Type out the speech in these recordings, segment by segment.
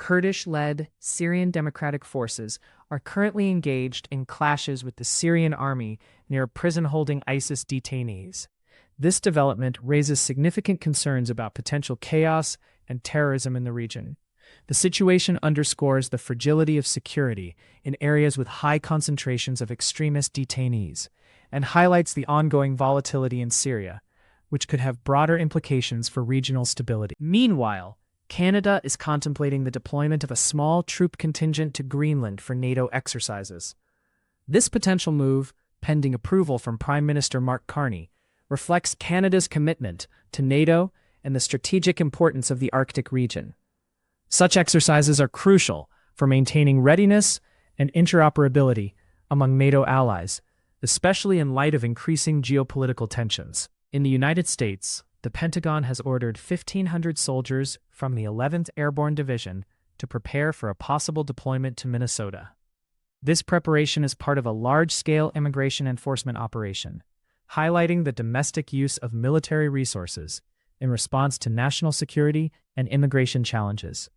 Kurdish-led Syrian Democratic Forces are currently engaged in clashes with the Syrian army near a prison holding ISIS detainees. This development raises significant concerns about potential chaos and terrorism in the region. The situation underscores the fragility of security in areas with high concentrations of extremist detainees and highlights the ongoing volatility in Syria, which could have broader implications for regional stability. Meanwhile, Canada is contemplating the deployment of a small troop contingent to Greenland for NATO exercises. This potential move, pending approval from Prime Minister Mark Carney, reflects Canada's commitment to NATO and the strategic importance of the Arctic region. Such exercises are crucial for maintaining readiness and interoperability among NATO allies, especially in light of increasing geopolitical tensions. In the United States, the Pentagon has ordered 1,500 soldiers from the 11th Airborne Division to prepare for a possible deployment to Minnesota. This preparation is part of a large-scale immigration enforcement operation, highlighting the domestic use of military resources in response to national security and immigration challenges.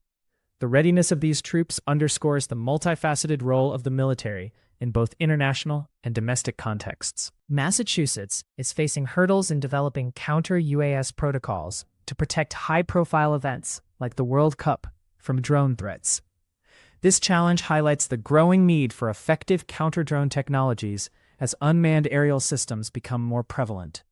The readiness of these troops underscores the multifaceted role of the military in both international and domestic contexts. Massachusetts is facing hurdles in developing counter-UAS protocols to protect high-profile events like the World Cup from drone threats. This challenge highlights the growing need for effective counter-drone technologies as unmanned aerial systems become more prevalent.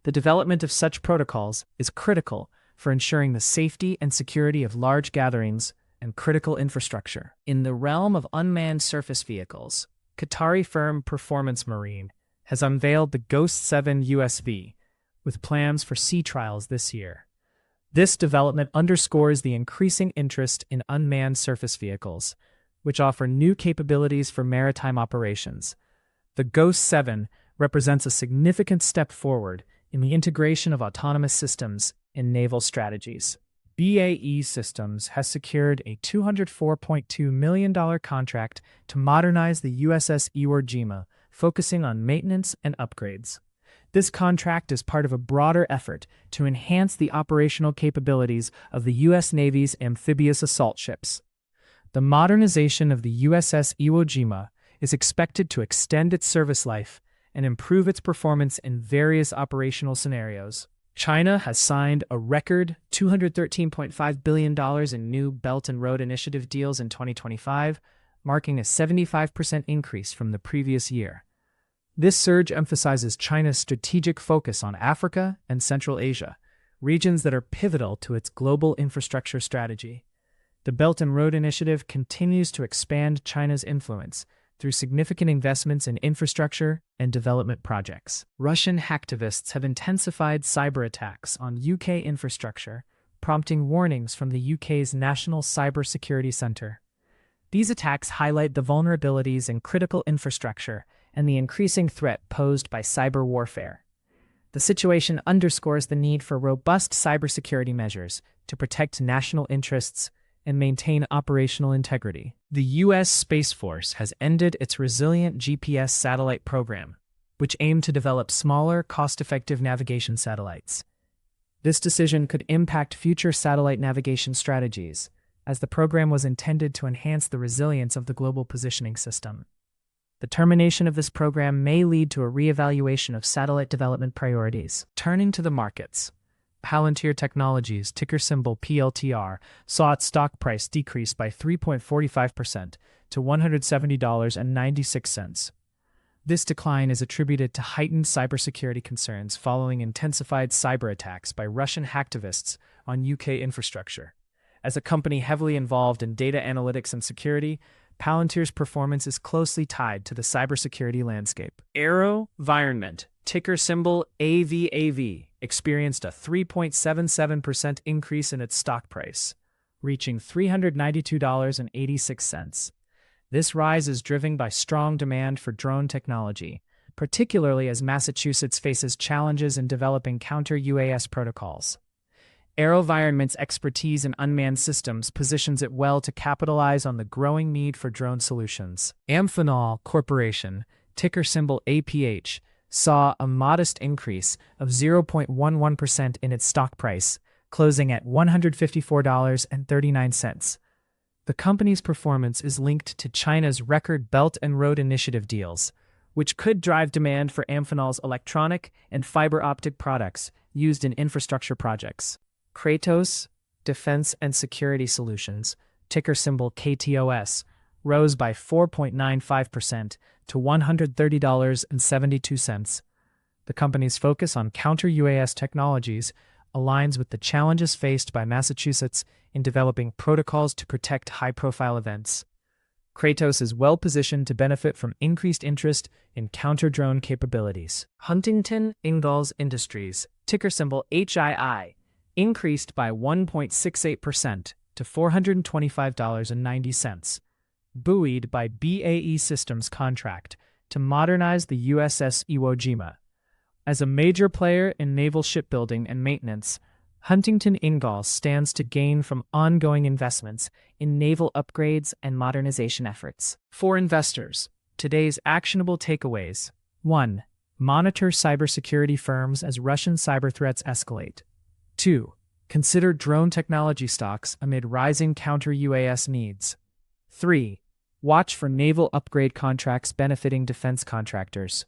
The development of such protocols is critical for ensuring the safety and security of large gatherings and critical infrastructure. In the realm of unmanned surface vehicles, Qatari firm Performance Marine has unveiled the Ghost 7 USV, with plans for sea trials this year. This development underscores the increasing interest in unmanned surface vehicles, which offer new capabilities for maritime operations. The Ghost 7 represents a significant step forward in the integration of autonomous systems in naval strategies. BAE Systems has secured a $204.2 million contract to modernize the USS Iwo Jima, focusing on maintenance and upgrades. This contract is part of a broader effort to enhance the operational capabilities of the U.S. Navy's amphibious assault ships. The modernization of the USS Iwo Jima is expected to extend its service life and improve its performance in various operational scenarios. China has signed a record $213.5 billion in new Belt and Road Initiative deals in 2025, marking a 75% increase from the previous year. This surge emphasizes China's strategic focus on Africa and Central Asia, regions that are pivotal to its global infrastructure strategy. The Belt and Road Initiative continues to expand China's influence through significant investments in infrastructure and development projects. Russian hacktivists have intensified cyberattacks on UK infrastructure, prompting warnings from the UK's National Cybersecurity Centre. These attacks highlight the vulnerabilities in critical infrastructure and the increasing threat posed by cyber warfare. The situation underscores the need for robust cybersecurity measures to protect national interests and maintain operational integrity. The U.S. Space Force has ended its Resilient GPS satellite program, which aimed to develop smaller, cost-effective navigation satellites. This decision could impact future satellite navigation strategies, as the program was intended to enhance the resilience of the global positioning system. The termination of this program may lead to a reevaluation of satellite development priorities. Turning to the markets, Palantir Technologies, ticker symbol PLTR, saw its stock price decrease by 3.45% to $170.96. This decline is attributed to heightened cybersecurity concerns following intensified cyberattacks by Russian hacktivists on UK infrastructure. As a company heavily involved in data analytics and security, Palantir's performance is closely tied to the cybersecurity landscape. AeroVironment, ticker symbol AVAV, experienced a 3.77% increase in its stock price, reaching $392.86. This rise is driven by strong demand for drone technology, particularly as Massachusetts faces challenges in developing counter-UAS protocols. AeroVironment's expertise in unmanned systems positions it well to capitalize on the growing need for drone solutions. Amphenol Corporation, ticker symbol APH, saw a modest increase of 0.11% in its stock price, closing at $154.39. The company's performance is linked to China's record Belt and Road Initiative deals, which could drive demand for Amphenol's electronic and fiber optic products used in infrastructure projects. Kratos Defense and Security Solutions, ticker symbol KTOS, rose by 4.95% to $130.72. The company's focus on counter-UAS technologies aligns with the challenges faced by Massachusetts in developing protocols to protect high-profile events. Kratos is well-positioned to benefit from increased interest in counter-drone capabilities. Huntington Ingalls Industries, ticker symbol HII, increased by 1.68% to $425.90, buoyed by BAE Systems contract to modernize the USS Iwo Jima. As a major player in naval shipbuilding and maintenance, Huntington Ingalls stands to gain from ongoing investments in naval upgrades and modernization efforts. For investors, today's actionable takeaways: 1. Monitor cybersecurity firms as Russian cyber threats escalate. 2. Consider drone technology stocks amid rising counter-UAS needs. 3. Watch for naval upgrade contracts benefiting defense contractors.